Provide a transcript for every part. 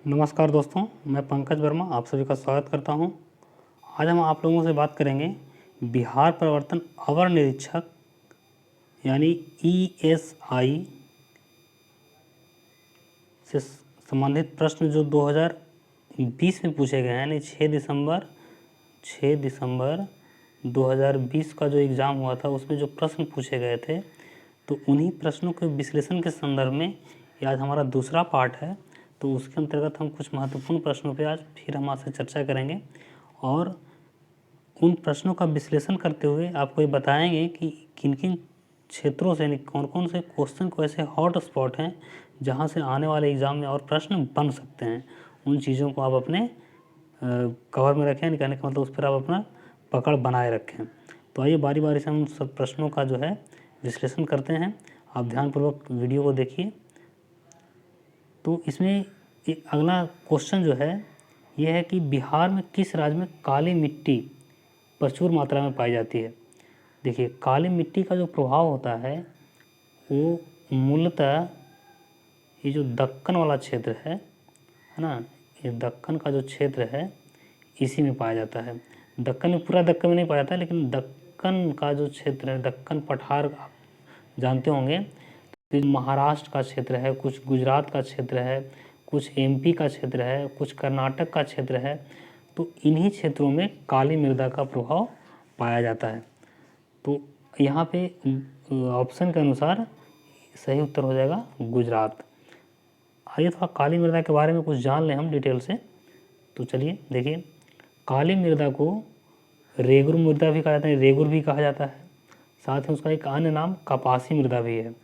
नमस्कार दोस्तों, मैं पंकज वर्मा आप सभी का स्वागत करता हूं। आज हम आप लोगों से बात करेंगे बिहार प्रवर्तन अवर निरीक्षक यानी ईएसआई से संबंधित प्रश्न जो 2020 में पूछे गए हैं, यानी 6 दिसंबर 2020 का जो एग्ज़ाम हुआ था उसमें जो प्रश्न पूछे गए थे, तो उन्हीं प्रश्नों के विश्लेषण के संदर्भ में ये आज हमारा दूसरा पार्ट है। तो उसके अंतर्गत हम कुछ महत्वपूर्ण प्रश्नों पे आज फिर हम आपसे चर्चा करेंगे और उन प्रश्नों का विश्लेषण करते हुए आपको ये बताएंगे कि किन किन क्षेत्रों से, यानी कौन कौन से क्वेश्चन को ऐसे हॉट स्पॉट हैं जहाँ से आने वाले एग्ज़ाम में और प्रश्न बन सकते हैं। उन चीज़ों को आप अपने कवर में रखें, कहने का मतलब उस पर आप अपना पकड़ बनाए रखें। तो आइए बारी बारी से हम सब प्रश्नों का जो है विश्लेषण करते हैं। आप ध्यानपूर्वक वीडियो को देखिए। तो इसमें एक अगला क्वेश्चन जो है ये है कि बिहार में किस राज्य में काली मिट्टी प्रचुर मात्रा में पाई जाती है। देखिए, काली मिट्टी का जो प्रभाव होता है वो मूलतः ये जो दक्कन वाला क्षेत्र है ना, ये दक्कन का जो क्षेत्र है इसी में पाया जाता है। दक्कन में, पूरा दक्कन में नहीं पाया जाता, लेकिन दक्कन का जो क्षेत्र है, दक्कन पठार आप जानते होंगे, तो महाराष्ट्र का क्षेत्र है, कुछ गुजरात का क्षेत्र है, कुछ एमपी का क्षेत्र है, कुछ कर्नाटक का क्षेत्र है। तो इन्हीं क्षेत्रों में काली मृदा का प्रभाव पाया जाता है। तो यहाँ पे ऑप्शन के अनुसार सही उत्तर हो जाएगा गुजरात। आइए थोड़ा काली मृदा के बारे में कुछ जान लें हम डिटेल से। तो चलिए देखिए, काली मृदा को रेगुर मृदा भी कहा जाता है, रेगुर भी कहा जाता है। साथ ही उसका एक अन्य नाम कपासी मृदा भी है।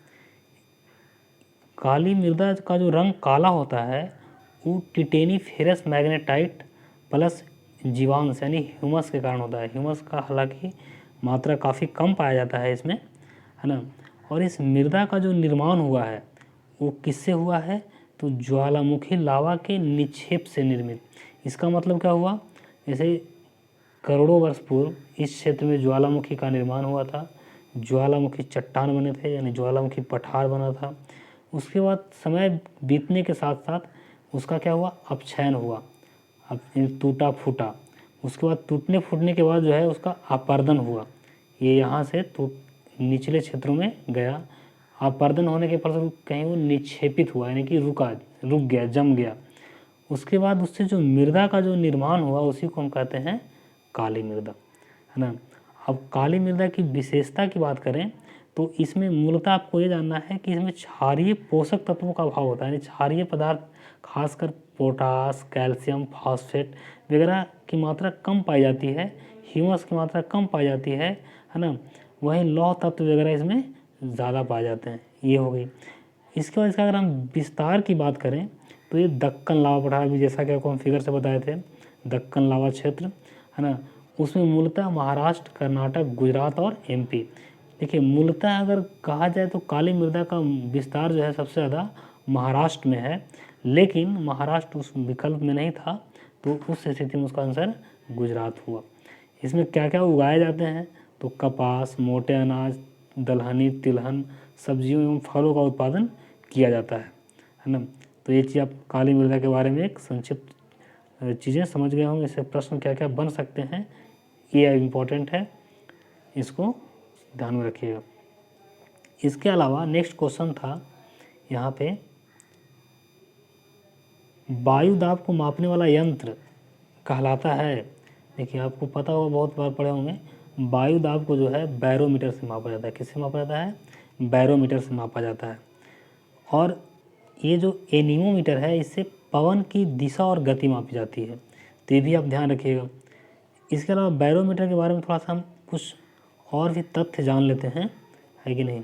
काली मृदा का जो रंग काला होता है वो टिटेनीफेरस मैग्नेटाइट प्लस जीवांश यानी ह्यूमस के कारण होता है। ह्यूमस का हालांकि मात्रा काफ़ी कम पाया जाता है इसमें, है ना। और इस मृदा का जो निर्माण हुआ है वो किससे हुआ है, तो ज्वालामुखी लावा के निक्षेप से निर्मित। इसका मतलब क्या हुआ, जैसे करोड़ों वर्ष पूर्व इस क्षेत्र में ज्वालामुखी का निर्माण हुआ था, ज्वालामुखी चट्टान बने थे, यानी ज्वालामुखी पठार बना था। उसके बाद समय बीतने के साथ साथ उसका क्या हुआ, अपक्षयन हुआ, अब टूटा फूटा। उसके बाद टूटने फूटने के बाद जो है उसका अपर्दन हुआ, ये यहाँ से निचले क्षेत्रों में गया। अपर्दन होने के फलस्वरूप कहीं वो निक्षेपित हुआ, यानी कि रुक गया, जम गया। उसके बाद उससे जो मृदा का जो निर्माण हुआ उसी को हम कहते हैं काली मृदा, है ना। अब काली मृदा की विशेषता की बात करें तो इसमें मूलतः आपको ये जानना है कि इसमें क्षारीय पोषक तत्वों का अभाव होता है, यानी क्षारीय पदार्थ खासकर पोटास, कैल्शियम, फॉस्फेट वगैरह की मात्रा कम पाई जाती है, ह्यूमस की मात्रा कम पाई जाती है ना। वहीं लौह तत्व वगैरह इसमें ज़्यादा पाए जाते हैं। ये हो गई। इसके बाद इसका अगर हम विस्तार की बात करें तो ये दक्कन लावा पठार भी, जैसा कि आपको हम फिगर से बताए थे, दक्कन लावा क्षेत्र, है ना, उसमें मूलतः महाराष्ट्र, कर्नाटक, गुजरात और एमपी। देखिए, मूलतः अगर कहा जाए तो काली मृदा का विस्तार जो है सबसे ज़्यादा महाराष्ट्र में है, लेकिन महाराष्ट्र उस विकल्प में नहीं था, तो उस स्थिति में उसका आंसर गुजरात हुआ। इसमें क्या क्या उगाए जाते हैं, तो कपास, मोटे अनाज, दलहनी, तिलहन, सब्जियों एवं फलों का उत्पादन किया जाता है ना। तो ये चीज़ आप काली मृदा के बारे में एक संक्षिप्त चीज़ें समझ गए होंगे। इससे प्रश्न क्या क्या बन सकते हैं ये इम्पोर्टेंट है, इसको ध्यान में रखिएगा। इसके अलावा नेक्स्ट क्वेश्चन था यहाँ पे, वायु दाब को मापने वाला यंत्र कहलाता है। देखिए, आपको पता होगा, बहुत बार पढ़े होंगे, वायु दाब को जो है बैरोमीटर से मापा जाता है। किससे मापा जाता है, बैरोमीटर से मापा जाता है। और ये जो एनीमोमीटर है इससे पवन की दिशा और गति मापी जाती है, तो ये भी आप ध्यान रखिएगा। इसके अलावा बैरोमीटर के बारे में थोड़ा सा हम कुछ और भी तथ्य जान लेते हैं, है कि नहीं।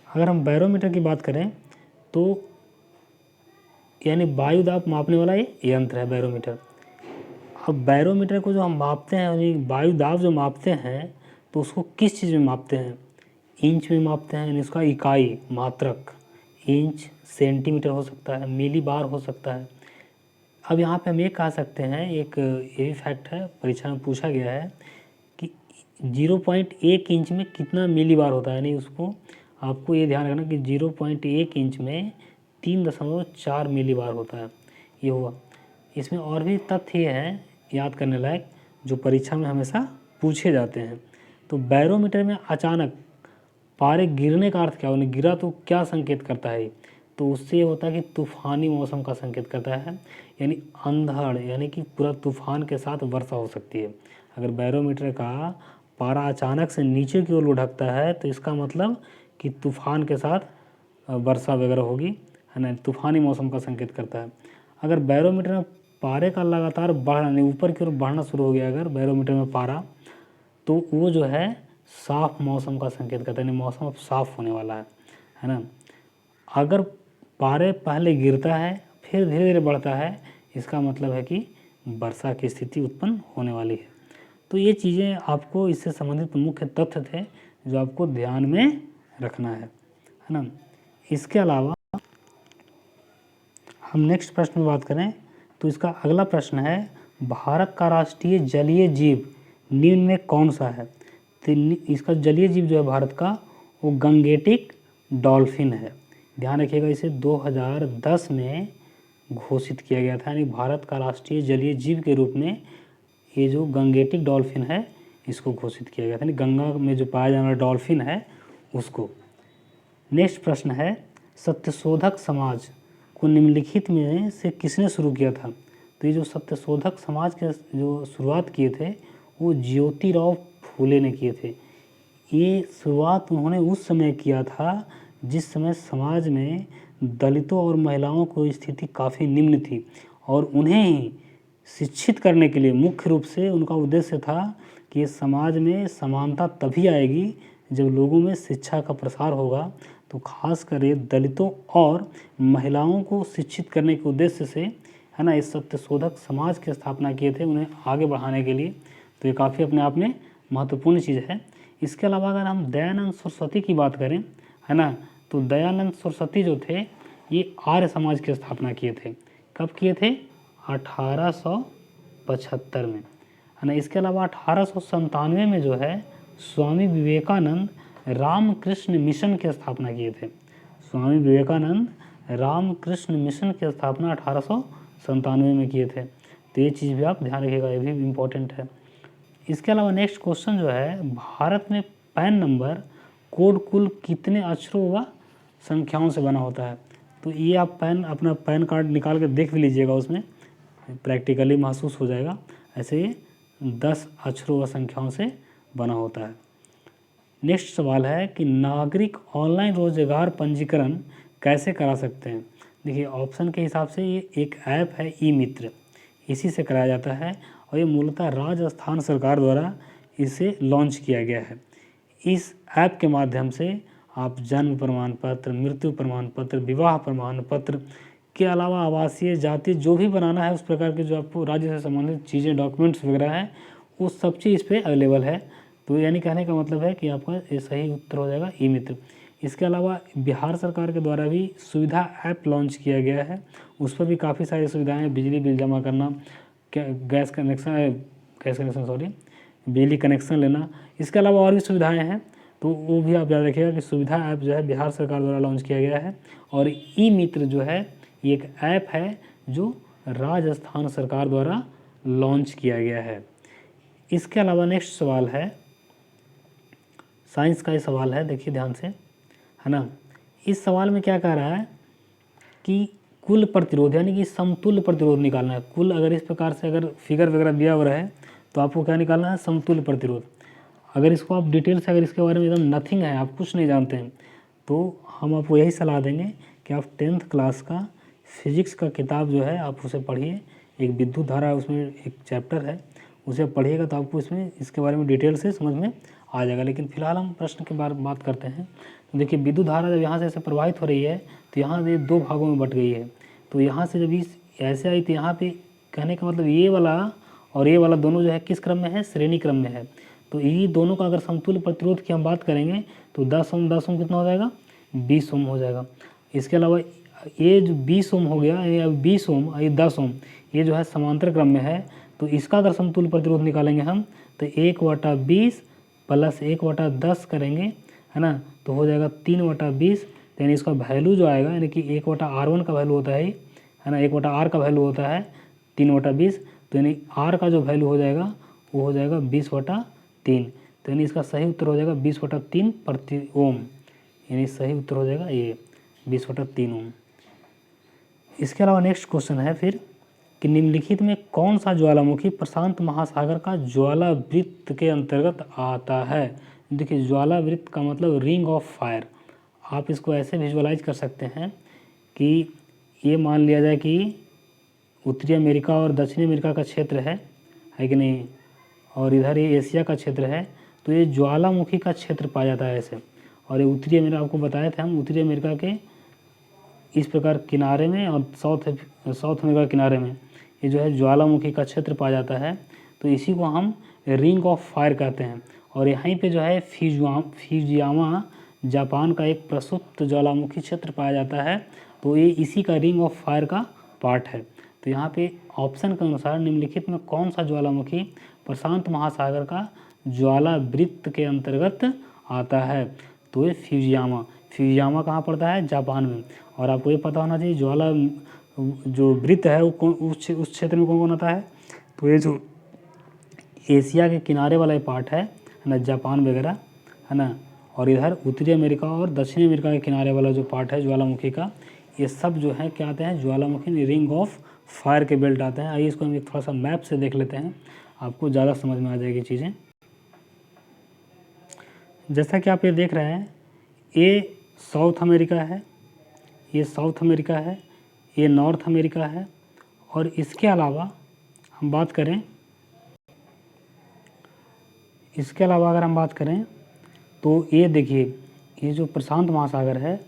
अगर हम बैरोमीटर की बात करें तो यानी वायु दाब मापने वाला ये यंत्र है बैरोमीटर। अब बैरोमीटर को जो हम मापते हैं, यानी वायु दाब जो मापते हैं, तो उसको किस चीज़ में मापते हैं, इंच में मापते हैं, यानी उसका इकाई मात्रक इंच, सेंटीमीटर हो सकता है, मिली बार हो सकता है। अब यहाँ पे हम ये कह सकते हैं, एक ये भी फैक्ट है, परीक्षा में पूछा गया है कि 0.1 इंच में कितना मिली बार होता है, यानी उसको आपको ये ध्यान रखना कि 0.1 इंच में 3.4 मिलीबार होता है। ये हुआ। इसमें और भी तथ्य ये हैं याद करने लायक जो परीक्षा में हमेशा पूछे जाते हैं। तो बैरोमीटर में अचानक पारे गिरने का अर्थ क्या होने, गिरा तो क्या संकेत करता है? तो उससे ये होता है कि तूफ़ानी मौसम का संकेत करता है, यानी अंधड़, यानी कि पूरा तूफान के साथ वर्षा हो सकती है। अगर बैरोमीटर का पारा अचानक से नीचे की ओर लुढ़कता है तो इसका मतलब कि तूफान के साथ वर्षा वगैरह होगी, है ना, तूफ़ानी मौसम का संकेत करता है। अगर बैरोमीटर में पारे का लगातार बढ़ना, ऊपर की ओर बढ़ना शुरू हो गया अगर बैरोमीटर में पारा, तो वो जो है साफ मौसम का संकेत करता है, यानी मौसम अब साफ होने वाला है ना। अगर पारे पहले गिरता है फिर धीरे धीरे बढ़ता है, इसका मतलब है कि वर्षा की स्थिति उत्पन्न होने वाली है। तो ये चीज़ें आपको इससे संबंधित मुख्य तथ्य थे जो आपको ध्यान में रखना है ना। इसके अलावा हम नेक्स्ट प्रश्न में बात करें तो इसका अगला प्रश्न है, भारत का राष्ट्रीय जलीय जीव निम्न में कौन सा है? तो इसका जलीय जीव जो है भारत का वो गंगेटिक डॉल्फिन है। ध्यान रखिएगा, इसे 2010 में घोषित किया गया था, यानी भारत का राष्ट्रीय जलीय जीव के रूप में ये जो गंगेटिक डॉल्फिन है इसको घोषित किया गया था, यानी गंगा में जो पाया जाने वाला डॉल्फिन है उसको। नेक्स्ट प्रश्न है, सत्यशोधक समाज को निम्नलिखित में से किसने शुरू किया था? तो ये जो सत्यशोधक समाज के जो शुरुआत किए थे वो ज्योतिराव फूले ने किए थे। ये शुरुआत उन्होंने उस समय किया था जिस समय समाज में दलितों और महिलाओं की स्थिति काफ़ी निम्न थी, और उन्हें ही शिक्षित करने के लिए मुख्य रूप से उनका उद्देश्य था कि समाज में समानता तभी आएगी जब लोगों में शिक्षा का प्रसार होगा। तो खासकर ये दलितों और महिलाओं को शिक्षित करने के उद्देश्य से, है ना, इस सत्यशोधक समाज की स्थापना किए थे उन्हें आगे बढ़ाने के लिए। तो ये काफ़ी अपने आप में महत्वपूर्ण चीज़ है। इसके अलावा अगर हम दयानंद सरस्वती की बात करें, है ना, तो दयानंद सरस्वती जो थे ये आर्य समाज की स्थापना किए थे। कब किए थे? 1875 में, है ना। इसके अलावा 1897 में जो है स्वामी विवेकानंद रामकृष्ण मिशन की स्थापना किए थे। स्वामी विवेकानंद रामकृष्ण मिशन की स्थापना 1897 में किए थे। तो ये चीज़ भी आप ध्यान रखिएगा, ये भी इम्पोर्टेंट है। इसके अलावा नेक्स्ट क्वेश्चन जो है, भारत में पैन नंबर कोड कुल कितने अक्षरों व संख्याओं से बना होता है? तो ये आप अपना पैन कार्ड निकाल कर देख भी लीजिएगा, उसमें प्रैक्टिकली महसूस हो जाएगा। ऐसे ये 10 अक्षरों व संख्याओं से बना होता है। नेक्स्ट सवाल है कि नागरिक ऑनलाइन रोजगार पंजीकरण कैसे करा सकते हैं? देखिए ऑप्शन के हिसाब से ये एक ऐप है ई मित्र, इसी से कराया जाता है, और ये मूलतः राजस्थान सरकार द्वारा इसे लॉन्च किया गया है। इस ऐप के माध्यम से आप जन्म प्रमाण पत्र, मृत्यु प्रमाण पत्र, विवाह प्रमाण पत्र के अलावा आवासीय जाति जो भी बनाना है उस प्रकार के जो आपको राज्य से संबंधित चीज़ें, डॉक्यूमेंट्स वगैरह हैं, वो सब चीज़ इस पर अवेलेबल है। तो यानी कहने का मतलब है कि आपका ये सही उत्तर हो जाएगा ई मित्र। इसके अलावा बिहार सरकार के द्वारा भी सुविधा ऐप लॉन्च किया गया है, उस पर भी काफ़ी सारी सुविधाएं हैं, बिजली बिल जमा करना, गैस कनेक्शन बिजली कनेक्शन लेना। इसके अलावा और भी सुविधाएं हैं, तो वो भी आप याद रखिएगा कि सुविधा ऐप जो है बिहार सरकार द्वारा लॉन्च किया गया है। और ई मित्र जो है ये एक ऐप है जो राजस्थान सरकार द्वारा लॉन्च किया गया है। इसके अलावा नेक्स्ट सवाल है, साइंस का ही सवाल है, देखिए ध्यान से, है ना। इस सवाल में क्या कह रहा है कि कुल प्रतिरोध यानी कि समतुल्य प्रतिरोध निकालना है। कुल अगर इस प्रकार से अगर फिगर वगैरह दिया हुआ है तो आपको क्या निकालना है? समतुल्य प्रतिरोध। अगर इसको आप डिटेल से, अगर इसके बारे में एकदम नथिंग है, आप कुछ नहीं जानते हैं, तो हम आपको यही सलाह देंगे कि आप 10th क्लास का फिजिक्स का किताब जो है आप उसे पढ़िए। एक विद्युत धारा उसमें एक चैप्टर है, उसे पढ़िएगा तो आपको इसमें इसके बारे में डिटेल से समझ में आ जाएगा। लेकिन फिलहाल हम प्रश्न के बारे में बात करते हैं। तो देखिए विद्युत धारा जब यहाँ से ऐसे प्रवाहित हो रही है तो यहाँ ये 2 भागों में बट गई है। तो यहाँ से जब इस ऐसे आई तो यहाँ पे कहने का मतलब ये वाला और ये वाला दोनों जो है किस क्रम में है? श्रेणी क्रम में है। तो ये दोनों का अगर समतुल्य प्रतिरोध की हम बात करेंगे तो 10 ओम 10 ओम कितना हो जाएगा? 20 ओम हो जाएगा। इसके अलावा ये जो 20 ओम हो गया, ये 20 ओम, ये 10 ओम, ये जो है समांतर क्रम में है। तो इसका अगर समतुल्य प्रतिरोध निकालेंगे हम तो 1/20 प्लस 1/10 करेंगे, है ना, तो हो जाएगा 3/20। तो यानी इसका वैल्यू जो आएगा यानी कि 1/r1 का वैल्यू होता है ना, 1/r का वैल्यू होता है 3/20, तो यानी r का जो वैल्यू हो जाएगा वो हो जाएगा 20/3, तो यानी इसका सही उत्तर हो जाएगा 20/3 प्रति ओम, यानी सही उत्तर हो जाएगा ये 20/3 ओम। इसके अलावा नेक्स्ट क्वेश्चन है फिर कि निम्नलिखित में कौन सा ज्वालामुखी प्रशांत महासागर का ज्वालावृत्त के अंतर्गत आता है। देखिए ज्वालावृत्त का मतलब रिंग ऑफ फायर, आप इसको ऐसे विजुअलाइज कर सकते हैं कि ये मान लिया जाए कि उत्तरी अमेरिका और दक्षिणी अमेरिका का क्षेत्र है कि नहीं, और इधर ये एशिया का क्षेत्र है, तो ये ज्वालामुखी का क्षेत्र पाया जाता है ऐसे। और ये उत्तरी अमेरिका, आपको बताए थे हम, उत्तरी अमेरिका के इस प्रकार किनारे में और साउथ अमेरिका किनारे में ये जो है ज्वालामुखी का क्षेत्र पाया जाता है, तो इसी को हम रिंग ऑफ फायर कहते हैं। और यहीं पे जो है फ्यूजियामा जापान का एक प्रसुप्त ज्वालामुखी क्षेत्र पाया जाता है, तो ये इसी का रिंग ऑफ फायर का पार्ट है। तो यहाँ पे ऑप्शन के अनुसार निम्नलिखित में कौन सा ज्वालामुखी प्रशांत महासागर का ज्वालावृत्त के अंतर्गत आता है, तो ये फ्यूजियामा कहाँ पड़ता है, जापान में। और आपको ये पता होना चाहिए ज्वाला जो वृत्त है वो उस क्षेत्र में कौन कौन आता है, तो ये जो एशिया के किनारे वाला पार्ट है ना, जापान वगैरह है ना, और इधर उत्तरी अमेरिका और दक्षिणी अमेरिका के किनारे वाला जो पार्ट है ज्वालामुखी का, ये सब जो है क्या आते हैं, ज्वालामुखी रिंग ऑफ फायर के बेल्ट आते हैं। आइए इसको हम थोड़ा सा मैप से देख लेते हैं, आपको ज़्यादा समझ में आ जाएगी चीज़ें। जैसा कि आप ये देख रहे हैं, ये साउथ अमेरिका है, ये साउथ अमेरिका है, ये नॉर्थ अमेरिका है, और इसके अलावा हम बात करें, इसके अलावा अगर हम बात करें तो ये देखिए ये जो प्रशांत महासागर है,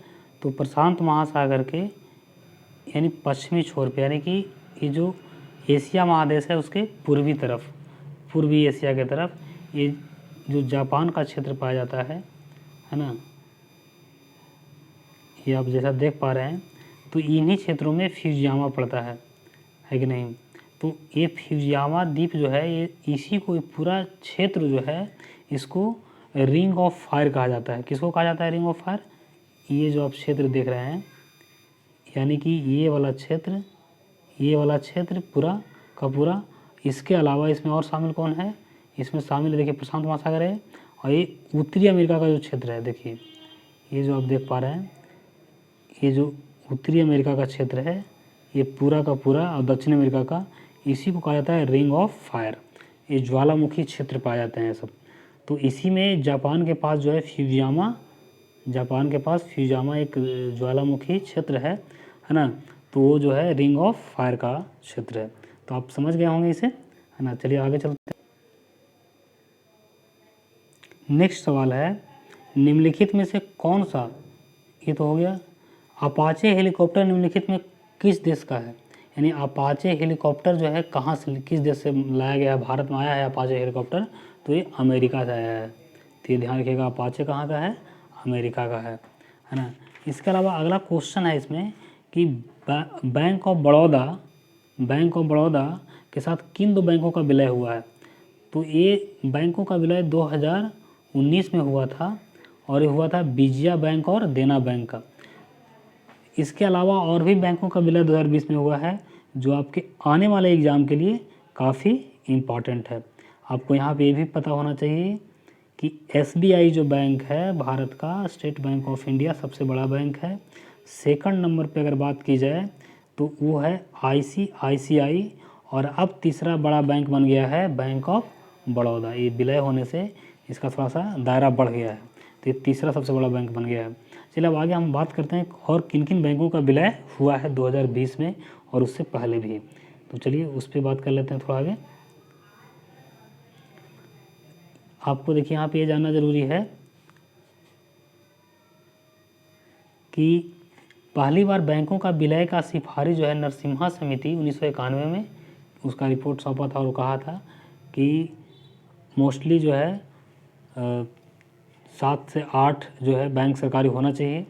तो प्रशांत महासागर के यानी पश्चिमी छोर पे, यानी कि ये जो एशिया महादेश है उसके पूर्वी तरफ, पूर्वी एशिया के तरफ ये जो जापान का क्षेत्र पाया जाता है ना, ये आप जैसा देख पा रहे हैं, तो इन्हीं क्षेत्रों में फ्यूजियामा पड़ता है कि नहीं। तो ये फ्यूजियामा द्वीप जो है, ये इसी को पूरा क्षेत्र जो है इसको रिंग ऑफ फायर कहा जाता है। किसको कहा जाता है रिंग ऑफ फायर, ये जो आप क्षेत्र देख रहे हैं, यानी कि ये वाला क्षेत्र पूरा का पूरा। इसके अलावा इसमें और शामिल कौन है, इसमें शामिल देखिए प्रशांत महासागर है, और ये उत्तरी अमेरिका का जो क्षेत्र है, देखिए ये जो आप देख पा रहे हैं, ये जो उत्तरी अमेरिका का क्षेत्र है ये पूरा का पूरा, और दक्षिण अमेरिका का, इसी को कहा जाता है रिंग ऑफ फायर। ये ज्वालामुखी क्षेत्र पाए जाते हैं सब। तो इसी में जापान के पास जो है जापान के पास फ्यूजियामा एक ज्वालामुखी क्षेत्र है ना, तो वो जो है रिंग ऑफ फायर का क्षेत्र है। तो आप समझ गए होंगे इसे, है ना। चलिए आगे चलते हैं। नेक्स्ट सवाल है, निम्नलिखित में से कौन सा, ये तो हो गया, अपाचे हेलीकॉप्टर निम्नलिखित में किस देश का है। यानी अपाचे हेलीकॉप्टर जो है कहाँ से, किस देश से लाया गया है, भारत में आया है अपाचे हेलीकॉप्टर, तो ये अमेरिका से आया है। तो ये ध्यान रखिएगा, अपाचे कहाँ का है, अमेरिका का है ना। इसके अलावा अगला क्वेश्चन है इसमें कि बैंक ऑफ बड़ौदा के साथ किन दो बैंकों का विलय हुआ है। तो ये बैंकों का विलय 2019 में हुआ था, और ये हुआ था विजया बैंक और देना बैंक का। इसके अलावा और भी बैंकों का विलय 2020 में हुआ है, जो आपके आने वाले एग्ज़ाम के लिए काफ़ी इम्पॉर्टेंट है। आपको यहाँ पे ये भी पता होना चाहिए कि SBI जो बैंक है भारत का, स्टेट बैंक ऑफ इंडिया, सबसे बड़ा बैंक है। सेकंड नंबर पे अगर बात की जाए तो वो है ICICI, और अब तीसरा बड़ा बैंक बन गया है बैंक ऑफ बड़ौदा। ये विलय होने से इसका थोड़ा सा दायरा बढ़ गया है, तो ये तीसरा सबसे बड़ा बैंक बन गया है। चलिए अब आगे हम बात करते हैं और किन किन बैंकों का विलय हुआ है 2020 में और उससे पहले भी। तो चलिए उस पर बात कर लेते हैं थोड़ा आगे। आपको देखिए यहाँ पे ये जानना ज़रूरी है कि पहली बार बैंकों का विलय का सिफारिश जो है नरसिम्हा समिति 1991 में उसका रिपोर्ट सौंपा था, और कहा था कि मोस्टली जो है 7 से 8 जो है बैंक सरकारी होना चाहिए,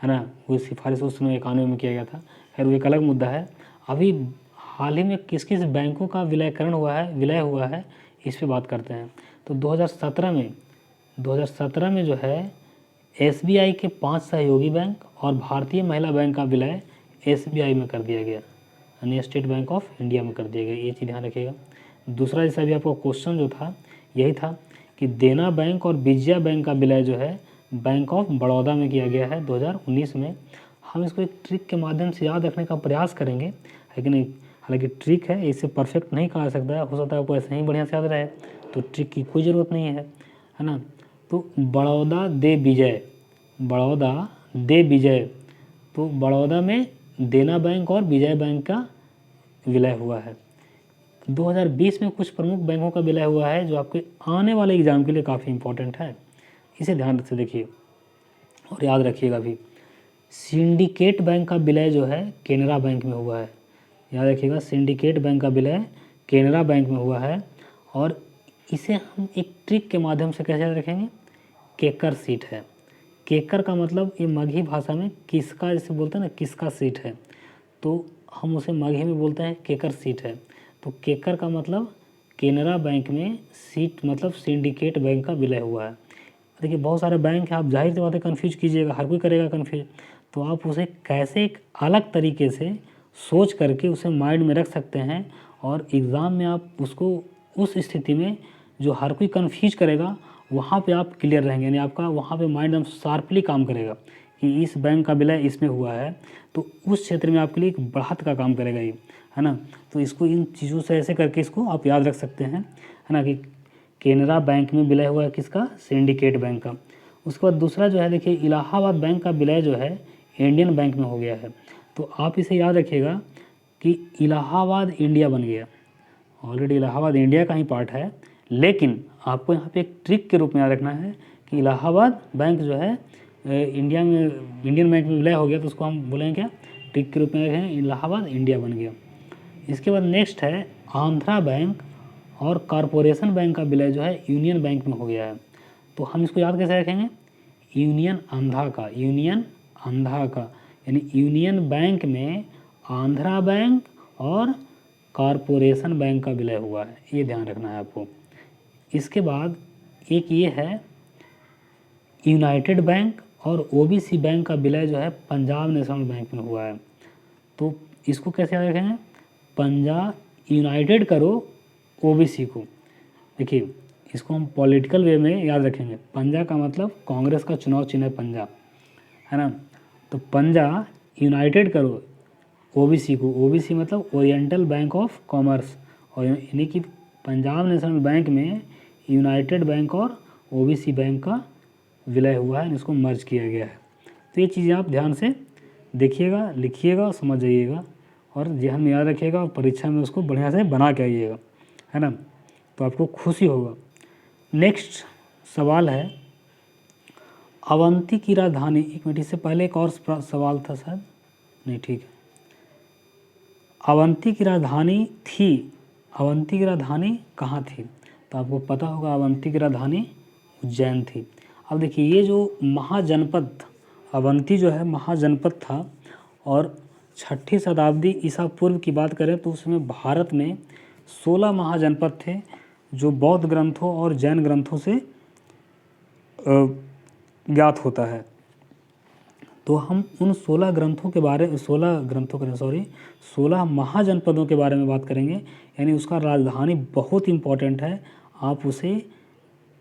है ना। वो सिफारिश उस समय 91 में किया गया था। खैर वो एक अलग मुद्दा है। अभी हाल ही में किस किस बैंकों का विलय हुआ है इस पे बात करते हैं। तो 2017 में जो है SBI के 5 सहयोगी बैंक और भारतीय महिला बैंक का विलय SBI में कर दिया गया, यानी स्टेट बैंक ऑफ इंडिया में कर दिया गया। ये चीज़ ध्यान रखिएगा। दूसरा जैसा भी आपको क्वेश्चन जो था यही था कि देना बैंक और विजया बैंक का विलय जो है बैंक ऑफ बड़ौदा में किया गया है 2019 में। हम इसको एक ट्रिक के माध्यम से याद रखने का प्रयास करेंगे, है कि नहीं। हालांकि ट्रिक है, इसे परफेक्ट नहीं कहा सकता है, हो सकता है आपको ऐसे ही बढ़िया से याद रहे, तो ट्रिक की कोई ज़रूरत नहीं है ना। तो बड़ौदा दे विजय, बड़ौदा दे विजय, तो बड़ौदा में देना बैंक और विजय बैंक का विलय हुआ है। 2020 में कुछ प्रमुख बैंकों का विलय हुआ है जो आपके आने वाले एग्जाम के लिए काफ़ी इंपॉर्टेंट है, इसे ध्यान से देखिए और याद रखिएगा भी। सिंडिकेट बैंक का विलय जो है केनरा बैंक में हुआ है, याद रखिएगा। सिंडिकेट बैंक का विलय केनरा बैंक में हुआ है और इसे हम एक ट्रिक के माध्यम से कैसे याद रखेंगे, केकर सीट है। केकर का मतलब ये मगही भाषा में किसका, जैसे बोलते हैं ना किसका सीट है, तो हम उसे मगही में बोलते हैं केकर सीट है। तो केकर का मतलब केनरा बैंक में सीट, मतलब सिंडिकेट बैंक का विलय हुआ है। देखिए बहुत सारे बैंक हैं, आप जाहिर सी बात है कन्फ्यूज कीजिएगा, हर कोई करेगा कन्फ्यूज, तो आप उसे कैसे एक अलग तरीके से सोच करके उसे माइंड में रख सकते हैं और एग्ज़ाम में आप उसको उस स्थिति में जो हर कोई कन्फ्यूज करेगा वहाँ पे आप क्लियर रहेंगे, यानी आपका वहाँ पे माइंड एकदम शार्पली काम करेगा कि इस बैंक का विलय इसमें हुआ है, तो उस क्षेत्र में आपके लिए एक बढ़त का काम करेगा ये, है ना। तो इसको इन चीज़ों से ऐसे करके इसको आप याद रख सकते हैं, है ना, कि केनरा बैंक में विलय हुआ है किसका, सिंडिकेट बैंक का। उसके बाद दूसरा जो है देखिए इलाहाबाद बैंक का विलय जो है इंडियन बैंक में हो गया है। तो आप इसे याद रखिएगा कि इलाहाबाद इंडिया बन गया, ऑलरेडी इलाहाबाद इंडिया का ही पार्ट है, लेकिन आपको यहाँ पे एक ट्रिक के रूप में याद रखना है कि इलाहाबाद बैंक जो है इंडिया में इंडियन बैंक में विलय हो गया, तो उसको हम बोलेंगे क्या, ट्रिक के रूप में रखें इलाहाबाद इंडिया बन गया। इसके बाद नेक्स्ट है आंध्रा बैंक और कॉरपोरेशन बैंक का विलय जो है यूनियन बैंक में हो गया है। तो हम इसको याद कैसे रखेंगे, यूनियन आंध्रा का, यूनियन आंध्रा का, यानी यूनियन बैंक में आंध्रा बैंक और कॉरपोरेशन बैंक का विलय हुआ है, ये ध्यान रखना है आपको। इसके बाद एक ये है यूनाइटेड बैंक और ओबीसी बैंक का विलय जो है पंजाब नेशनल बैंक में हुआ है। तो इसको कैसे याद रखेंगे, पंजाब यूनाइटेड करो ओबीसी को। देखिए इसको हम पॉलिटिकल वे में याद रखेंगे, पंजा का मतलब कांग्रेस का चुनाव चिन्ह है पंजा, है ना। तो पंजा यूनाइटेड करो ओबीसी को, ओबीसी मतलब ओरिएंटल बैंक ऑफ कॉमर्स, और यानी कि पंजाब नेशनल बैंक में यूनाइटेड बैंक और ओबीसी बैंक का विलय हुआ है, इसको मर्ज किया गया है। तो ये चीज़ें आप ध्यान से देखिएगा, लिखिएगा और समझ जाइएगा और ध्यान में याद रखिएगा और परीक्षा में उसको बढ़िया से बना के आइएगा, है ना, तो आपको खुशी होगा। नेक्स्ट सवाल है अवंती की राजधानी, एक मिनट इससे पहले एक और सवाल था शायद, नहीं ठीक है, अवंती की राजधानी थी, अवंती की राजधानी कहाँ थी, तो आपको पता होगा अवंती की राजधानी उज्जैन थी। अब देखिए ये जो महाजनपद अवंती जो है महाजनपद था और 6ठी शताब्दी ईसा पूर्व की बात करें तो उसमें भारत में 16 महाजनपद थे जो बौद्ध ग्रंथों और जैन ग्रंथों से ज्ञात होता है। तो हम उन 16 ग्रंथों के बारे 16 महाजनपदों के बारे में बात करेंगे, यानी उसका राजधानी बहुत इंपॉर्टेंट है, आप उसे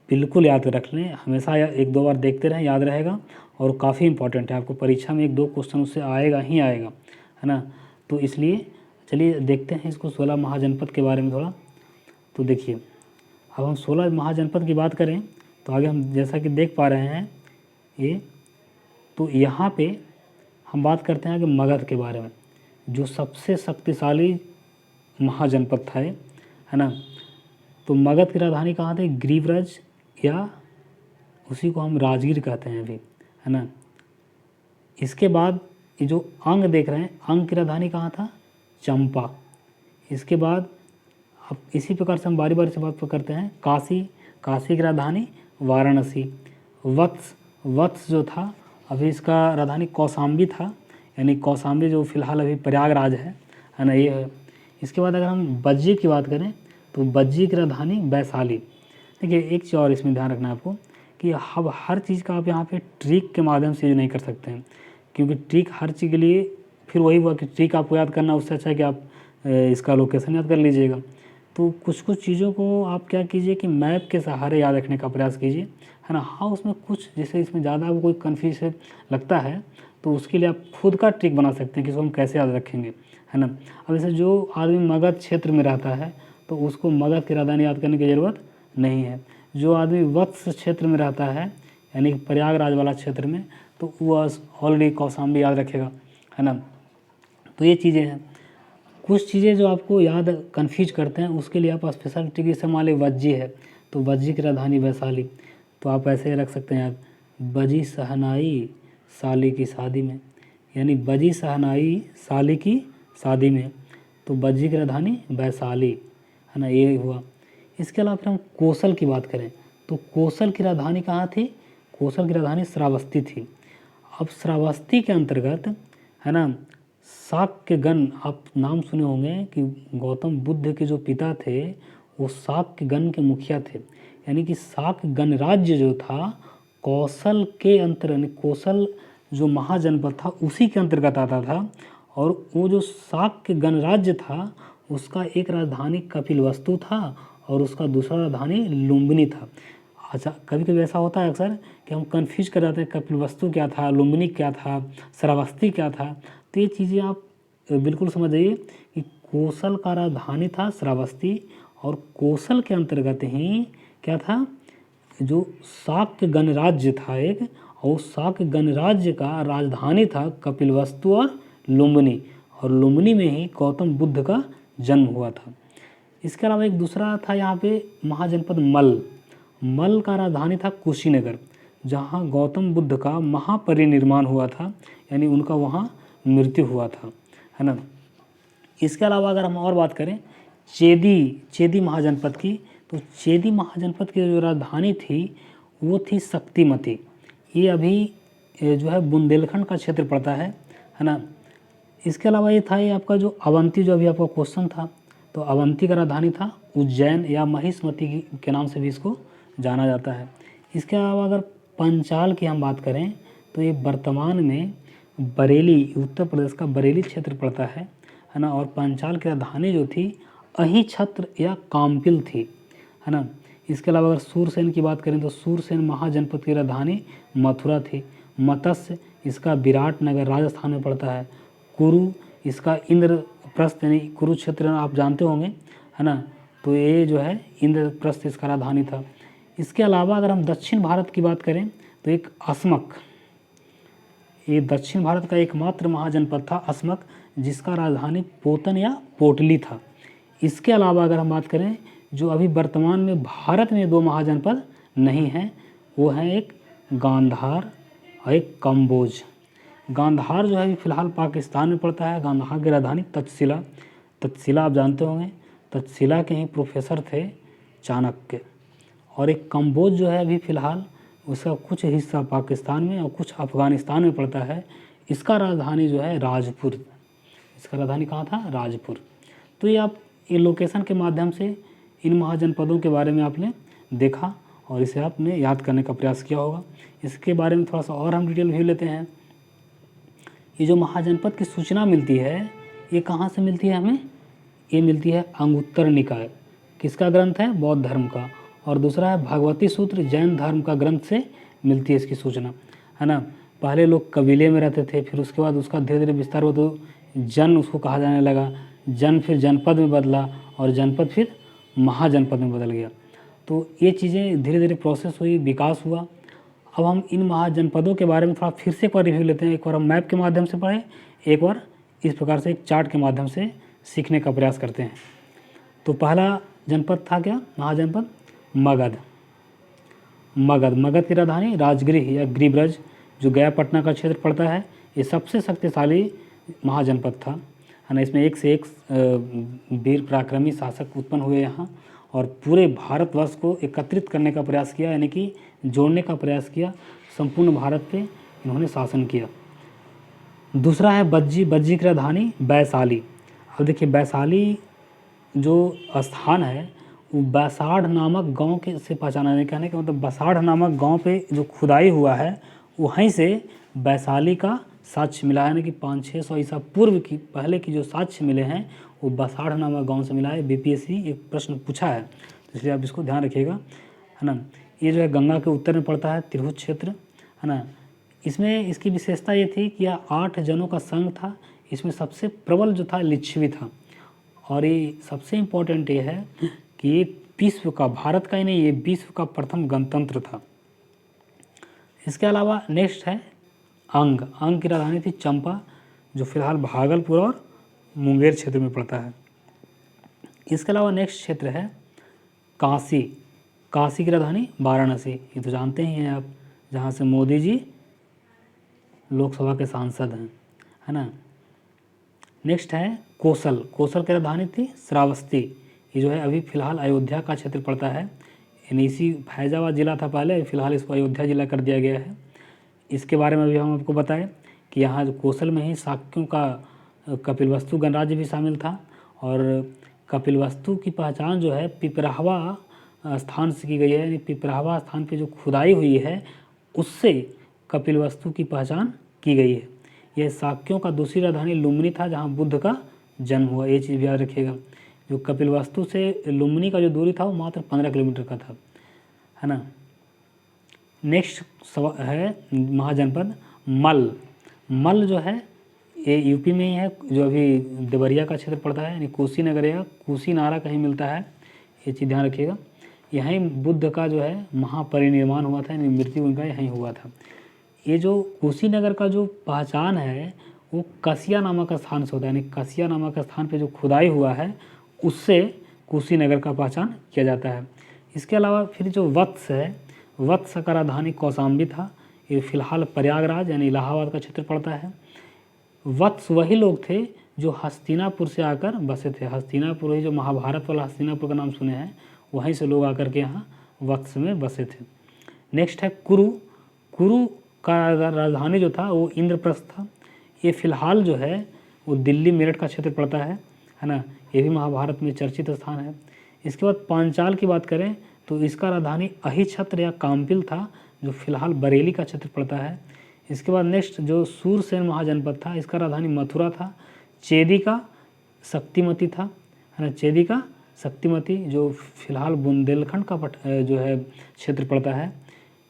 बिल्कुल याद रख लें, हमेशा एक दो बार देखते रहें, याद रहेगा और काफ़ी इंपॉर्टेंट है, आपको परीक्षा में एक दो क्वेश्चन उससे आएगा ही आएगा, है ना। तो इसलिए चलिए देखते हैं इसको 16 महाजनपद के बारे में थोड़ा। तो देखिए अब हम 16 महाजनपद की बात करें तो आगे हम जैसा कि देख पा रहे हैं ये, तो यहाँ पे हम बात करते हैं कि मगध के बारे में, जो सबसे शक्तिशाली महाजनपद था, है ना। तो मगध की राजधानी कहाँ थी, गिरिव्रज, या उसी को हम राजगीर कहते हैं अभी, है ना। इसके बाद ये जो अंग देख रहे हैं, अंग की राजधानी कहाँ था, चंपा। इसके बाद अब इसी प्रकार से हम बारी बारी से बात करते हैं काशी, काशी की राजधानी वाराणसी। वत्स जो था अभी इसका राजधानी कौशाम्बी था, यानी कौशाम्बी जो फिलहाल अभी प्रयागराज है ना, ये है। इसके बाद अगर हम बज्जी की बात करें तो बज्जी की राजधानी वैशाली। देखिए एक चीज़ और इसमें ध्यान रखना है आपको कि अब हर चीज़ का आप यहाँ पे ट्रिक के माध्यम से नहीं कर सकते हैं, क्योंकि ट्रिक हर चीज़ के लिए फिर वही हुआ कि ट्रिक आपको याद करना, उससे अच्छा है कि आप इसका लोकेशन याद कर लीजिएगा। तो कुछ कुछ चीज़ों को आप क्या कीजिए कि मैप के सहारे याद रखने का प्रयास कीजिए, है ना। हाँ, उसमें कुछ जैसे इसमें ज़्यादा आपको कोई कन्फ्यूज लगता है तो उसके लिए आप खुद का ट्रिक बना सकते हैं कि इसको हम कैसे याद रखेंगे, है ना। अब जैसे जो आदमी मगध क्षेत्र में रहता है तो उसको मगध की राजधानी याद करने की ज़रूरत नहीं है। जो आदमी वत्स क्षेत्र में रहता है यानी प्रयागराज वाला क्षेत्र में, तो वो ऑलरेडी कौशाम्बी याद रखेगा, है ना। तो ये चीज़ें हैं। कुछ चीज़ें जो आपको याद कन्फ्यूज करते हैं उसके लिए आप स्पेशल ट्रिक, जैसे मान लीजिए वज्जी है तो वज्जी की राजधानी वैशाली, तो आप ऐसे रख सकते हैं याद, बजी सहनाई साली की शादी में, यानी बजी सहनाई साली की शादी में, तो बज्जी की राजधानी वैशाली, है ना, ये हुआ। इसके अलावा फिर हम कौशल की बात करें तो कौशल की राजधानी कहाँ थी, कौशल की राजधानी श्रावस्ती थी। अब श्रावस्ती के अंतर्गत, है ना, शाक्य गण, आप नाम सुने होंगे कि गौतम बुद्ध के जो पिता थे वो शाक्य गण के मुखिया थे, यानी कि शाक्य गणराज्य जो था कौशल के अंतर्गत, कौशल जो महाजनपद था उसी के अंतर्गत आता था। और वो जो शाक्य गणराज्य था उसका एक राजधानी कपिलवस्तु था और उसका दूसरा राजधानी लुम्बिनी था। अच्छा, कभी कभी ऐसा होता है अक्सर कि हम कंफ्यूज कर जाते हैं कपिलवस्तु क्या था, लुम्बिनी क्या था, श्रावस्ती क्या था। तो ये चीज़ें आप बिल्कुल समझ जाइए कि कौशल का राजधानी था श्रावस्ती और कौशल के अंतर्गत ही क्या था, जो शाक्य गणराज्य था एक, और शाक्य गणराज्य का राजधानी था कपिलवस्तु और लुम्बिनी, और लुम्बिनी में ही गौतम बुद्ध का जन्म हुआ था। इसके अलावा एक दूसरा था यहाँ पे महाजनपद मल, मल का राजधानी था कुशीनगर, जहाँ गौतम बुद्ध का महापरिनिर्वाण हुआ था, यानी उनका वहाँ मृत्यु हुआ था, है ना। इसके अलावा अगर हम और बात करें चेदी महाजनपद की, तो चेदी महाजनपद की जो राजधानी थी वो थी शक्तिमती। ये अभी जो है बुंदेलखंड का क्षेत्र पड़ता है ना। इसके अलावा ये था, ये आपका जो अवंती, जो अभी आपका क्वेश्चन था, तो अवंती का राजधानी था उज्जैन या महिष्मती के नाम से भी इसको जाना जाता है। इसके अलावा अगर पंचाल की हम बात करें तो ये वर्तमान में बरेली, उत्तर प्रदेश का बरेली क्षेत्र पड़ता है ना। और पंचाल की राजधानी जो थी अहिछत्र या काम्पिल थी, है ना। इसके अलावा अगर सूरसेन की बात करें तो सूरसेन महाजनपद की राजधानी मथुरा थी। मत्स्य, इसका विराटनगर राजस्थान में पड़ता है। कुरु, इसका इंद्रप्रस्थ यानी कुरुक्षेत्र आप जानते होंगे, है ना। तो ये जो है इंद्रप्रस्थ इसका राजधानी था। इसके अलावा अगर हम दक्षिण भारत की बात करें तो एक अस्मक, ये दक्षिण भारत का एकमात्र महाजनपद था अस्मक, जिसका राजधानी पोतन या पोटली था। इसके अलावा अगर हम बात करें जो अभी वर्तमान में भारत में दो महाजनपद नहीं हैं, वो हैं एक गांधार और एक कम्बोज। गांधार जो है फिलहाल पाकिस्तान में पड़ता है। गांधार की राजधानी तक्षशिला, तक्षशिला आप जानते होंगे, तक्षशिला के ही प्रोफेसर थे चाणक्य। और एक कम्बोज जो है अभी फ़िलहाल उसका कुछ हिस्सा पाकिस्तान में और कुछ अफ़गानिस्तान में पड़ता है। इसका राजधानी जो है राजपुर, इसका राजधानी कहाँ था, राजपुर। तो ये आप ये लोकेशन के माध्यम से इन महाजनपदों के बारे में आपने देखा और इसे आपने याद करने का प्रयास किया होगा। इसके बारे में थोड़ा सा और हम डिटेल व्यू लेते हैं। ये जो महाजनपद की सूचना मिलती है ये कहाँ से मिलती है हमें, ये मिलती है अंगुत्तर निकाय, किसका ग्रंथ है, बौद्ध धर्म का। और दूसरा है भगवती सूत्र, जैन धर्म का ग्रंथ से मिलती है इसकी सूचना, है ना। पहले लोग कबीले में रहते थे, फिर उसके बाद उसका धीरे धीरे विस्तार हुआ तो जन उसको कहा जाने लगा, जन फिर जनपद में बदला और जनपद फिर महाजनपद में बदल गया। तो ये चीज़ें धीरे धीरे प्रोसेस हुई, विकास हुआ। अब हम इन महाजनपदों के बारे में थोड़ा फिर से एक बार रिव्यू लेते हैं। एक बार हम मैप के माध्यम से पढ़ें, एक बार इस प्रकार से एक चार्ट के माध्यम से सीखने का प्रयास करते हैं। तो पहला जनपद था क्या, महाजनपद मगध। मगध की राजधानी राजगृह या गिरिब्रज, जो गया पटना का क्षेत्र पड़ता है। ये सबसे शक्तिशाली महाजनपद था, है ना। इसमें एक से एक वीर पराक्रमी शासक उत्पन्न हुए यहाँ और पूरे भारतवर्ष को एकत्रित करने का प्रयास किया, यानी कि जोड़ने का प्रयास किया। संपूर्ण भारत पे इन्होंने शासन किया। दूसरा है बज्जी की राजधानी वैशाली। अब देखिए वैशाली जो स्थान है बसाढ़ नामक गांव के से पहचाना है। कहने का मतलब बसाढ़ नामक गांव पे जो खुदाई हुआ है वहीं से वैशाली का साक्ष्य मिला है, यानी कि 500-600 ईसा पूर्व की पहले की जो साक्ष्य मिले हैं वो बसाढ़ नामक गांव से मिला है। बीपीएससी एक प्रश्न पूछा है, तो इसलिए आप इसको ध्यान रखिएगा, है ना। ये जो है गंगा के उत्तर में पड़ता है, तिरहुत क्षेत्र, है ना। इसमें इसकी विशेषता ये थी कि यह 8 जनों का संघ था। इसमें सबसे प्रबल जो था लिच्छवी था, और ये सबसे इम्पोर्टेंट ये है कि ये विश्व का, भारत का ही नहीं, ये विश्व का प्रथम गणतंत्र था। इसके अलावा नेक्स्ट है अंग। अंग की राजधानी थी चंपा, जो फिलहाल भागलपुर और मुंगेर क्षेत्र में पड़ता है। इसके अलावा नेक्स्ट क्षेत्र है काशी। काशी की राजधानी वाराणसी, ये तो जानते ही हैं आप, जहाँ से मोदी जी लोकसभा के सांसद हैं, है ना। नेक्स्ट है कोसल। कोसल की राजधानी थी श्रावस्ती, ये जो है अभी फ़िलहाल अयोध्या का क्षेत्र पड़ता है। इसी फैजाबाद जिला था पहले, फिलहाल इसको अयोध्या जिला कर दिया गया है। इसके बारे में भी हम आपको बताएं कि यहाँ जो कोसल में ही शाक्यों का कपिलवस्तु गणराज्य भी शामिल था, और कपिलवस्तु की पहचान जो है पिपराहवा स्थान से की गई है, यानी पिपराहवा स्थान पे जो खुदाई हुई है उससे कपिलवस्तु की पहचान की गई है। यह शाक्यों का दूसरी राजधानी लुम्बिनी था, जहाँ बुद्ध का जन्म हुआ, ये चीज़ भी याद रखिएगा। जो कपिलवस्तु से लुम्बिनी का जो दूरी था वो मात्र 15 किलोमीटर का था, है ना। नेक्स्ट है महाजनपद मल। मल जो है ये यूपी में ही है, जो अभी देवरिया का क्षेत्र पड़ता है, यानी कुशीनगर या कुशीनारा कहीं मिलता है, ये चीज़ ध्यान रखिएगा। यहीं बुद्ध का जो है महापरिनिर्वाण हुआ था, यानी मृत्यु उनका यहीं हुआ था। ये जो कुशीनगर का जो पहचान है वो कसिया नामक स्थान से होता है, यानी कसिया नामक स्थान पे जो खुदाई हुआ है उससे कुशीनगर का पहचान किया जाता है। इसके अलावा फिर जो वत्स है, वत्स का राजधानी कौशाम्बी था, ये फिलहाल प्रयागराज यानी इलाहाबाद का क्षेत्र पड़ता है। वत्स वही लोग थे जो हस्तिनापुर से आकर बसे थे। हस्तिनापुर ही जो महाभारत वाला हस्तिनापुर का नाम सुने हैं, वहीं से लोग आकर के यहाँ वत्स में बसे थे। नेक्स्ट है कुरु। कुरु का राजधानी जो था वो इंद्रप्रस्थ था। ये फिलहाल जो है वो दिल्ली मेरठ का क्षेत्र पड़ता है ना। ये भी महाभारत में चर्चित स्थान है। इसके बाद पांचाल की बात करें तो इसका राजधानी अहिछत्र या काम्पिल था, जो फिलहाल बरेली का क्षेत्र पड़ता है। इसके बाद नेक्स्ट जो सूरसेन महाजनपद था, इसका राजधानी मथुरा था। चेदी का शक्तिमती था, है ना। चेदी का शक्तिमती जो फिलहाल बुंदेलखंड का जो है क्षेत्र पड़ता है।